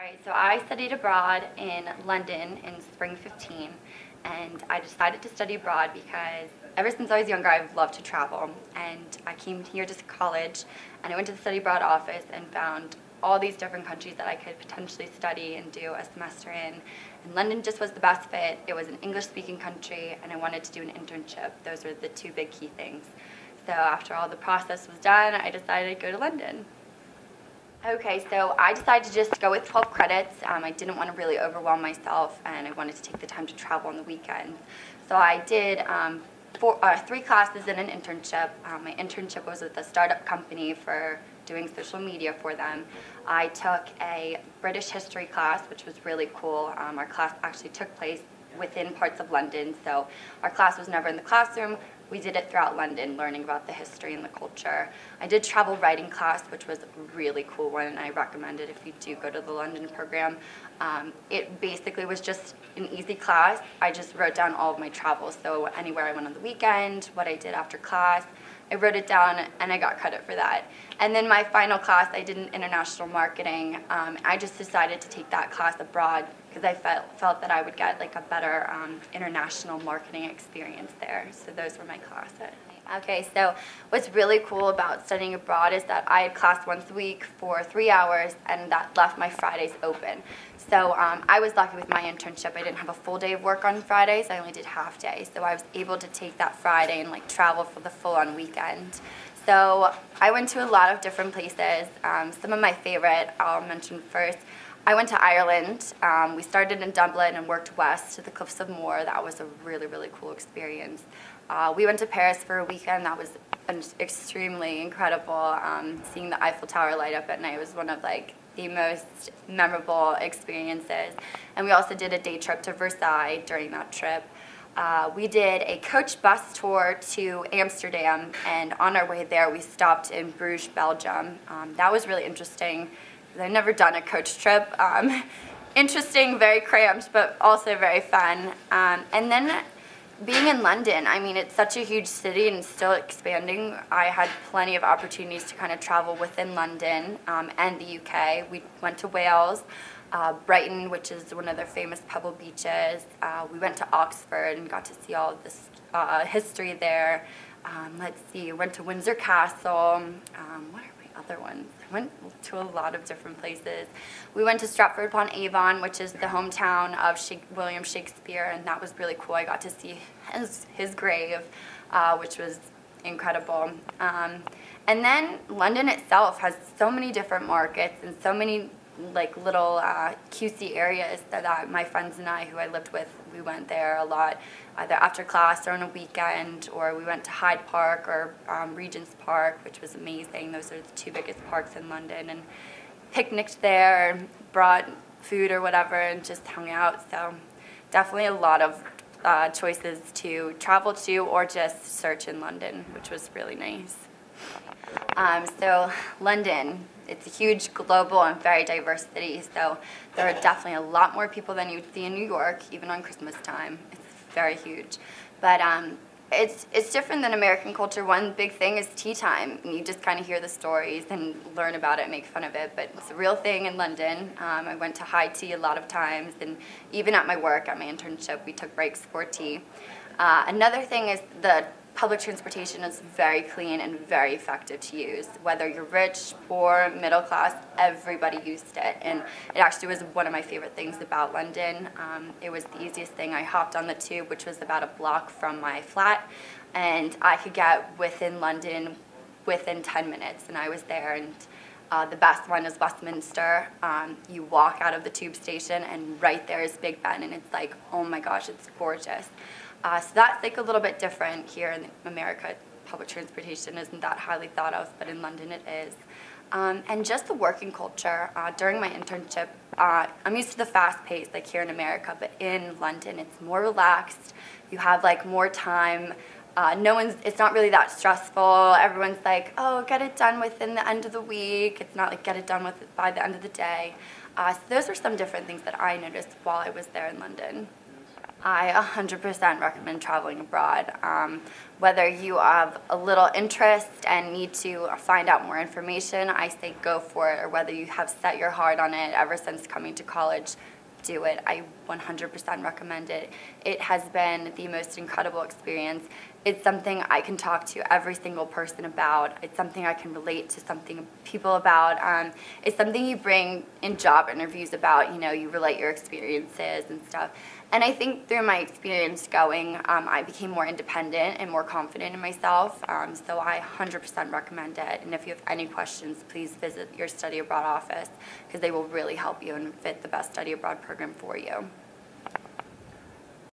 Alright, so I studied abroad in London in spring 15, and I decided to study abroad because ever since I was younger I've loved to travel, and I came here to college and I went to the study abroad office and found all these different countries that I could potentially study and do a semester in. And London just was the best fit. It was an English-speaking country and I wanted to do an internship. Those were the two big key things. So after all the process was done, I decided to go to London. Okay, so I decided to just go with 12 credits. I didn't want to really overwhelm myself, and I wanted to take the time to travel on the weekends. So I did 3 classes and an internship. My internship was with a startup company for doing social media for them. I took a British history class, which was really cool. Our class actually took place within parts of London, so our class was never in the classroom. We did it throughout London, learning about the history and the culture. I did travel writing class, which was a really cool one, and I recommend it if you do go to the London program. It basically was just an easy class. I just wrote down all of my travels, so anywhere I went on the weekend, what I did after class, I wrote it down and I got credit for that. And then my final class, I did in international marketing. I just decided to take that class abroad because I felt that I would get like a better international marketing experience there. So those were my classes. Okay, so what's really cool about studying abroad is that I had class once a week for 3 hours, and that left my Fridays open. So I was lucky with my internship. I didn't have a full day of work on Fridays. I only did half day. So I was able to take that Friday and like travel for the full-on weekend. So I went to a lot of different places. Some of my favorite I'll mention first. I went to Ireland. We started in Dublin and worked west to the Cliffs of Moher. That was a really, really cool experience. We went to Paris for a weekend. That was extremely incredible. Seeing the Eiffel Tower light up at night was one of like the most memorable experiences. And we also did a day trip to Versailles during that trip. We did a coach bus tour to Amsterdam, and on our way there we stopped in Bruges, Belgium. That was really interesting. I've never done a coach trip. Interesting, very cramped, but also very fun. And then being in London, I mean, it's such a huge city and still expanding. I had plenty of opportunities to kind of travel within London and the UK. We went to Wales, Brighton, which is one of their famous pebble beaches. We went to Oxford and got to see all of this history there. Let's see, went to Windsor Castle. What are my other ones? I went to a lot of different places. We went to Stratford-upon-Avon, which is the hometown of William Shakespeare, and that was really cool. I got to see his grave, which was incredible. And then London itself has so many different markets and so many like little cutesy areas that my friends and I, who I lived with, we went there a lot, either after class or on a weekend, or we went to Hyde Park or Regent's Park, which was amazing. Those are the 2 biggest parks in London, and picnicked there, brought food or whatever, and just hung out. So definitely a lot of choices to travel to or just search in London, which was really nice. So London, it's a huge global and very diverse city, so there are definitely a lot more people than you'd see in New York, even on Christmas time. It's very huge. But it's different than American culture. One big thing is tea time, and you just kind of hear the stories and learn about it, make fun of it, but it's a real thing in London. I went to high tea a lot of times, and even at my work, at my internship, we took breaks for tea. Another thing is the public transportation is very clean and very effective to use. Whether you're rich, poor, middle class, everybody used it. And it actually was one of my favorite things about London. It was the easiest thing. I hopped on the tube, which was about a block from my flat, and I could get within London within 10 minutes, and I was there. And the best one is Westminster. You walk out of the tube station, and right there is Big Ben, and it's like, oh my gosh, it's gorgeous. So that's like a little bit different here in America. Public transportation isn't that highly thought of, but in London it is. And just the working culture. During my internship, I'm used to the fast pace like here in America, but in London it's more relaxed. You have like more time. It's not really that stressful. Everyone's like, oh, get it done within the end of the week. It's not like get it done by the end of the day. So those are some different things that I noticed while I was there in London. I 100% recommend traveling abroad. Whether you have a little interest and need to find out more information, I say go for it, or whether you have set your heart on it ever since coming to college, do it. I 100% recommend it. It has been the most incredible experience. It's something I can talk to every single person about. It's something I can relate to people about. It's something you bring in job interviews about, you relate your experiences and stuff. And I think through my experience going, I became more independent and more confident in myself. So I 100% recommend it. And if you have any questions, please visit your study abroad office, because they will really help you and fit the best study abroad program for you.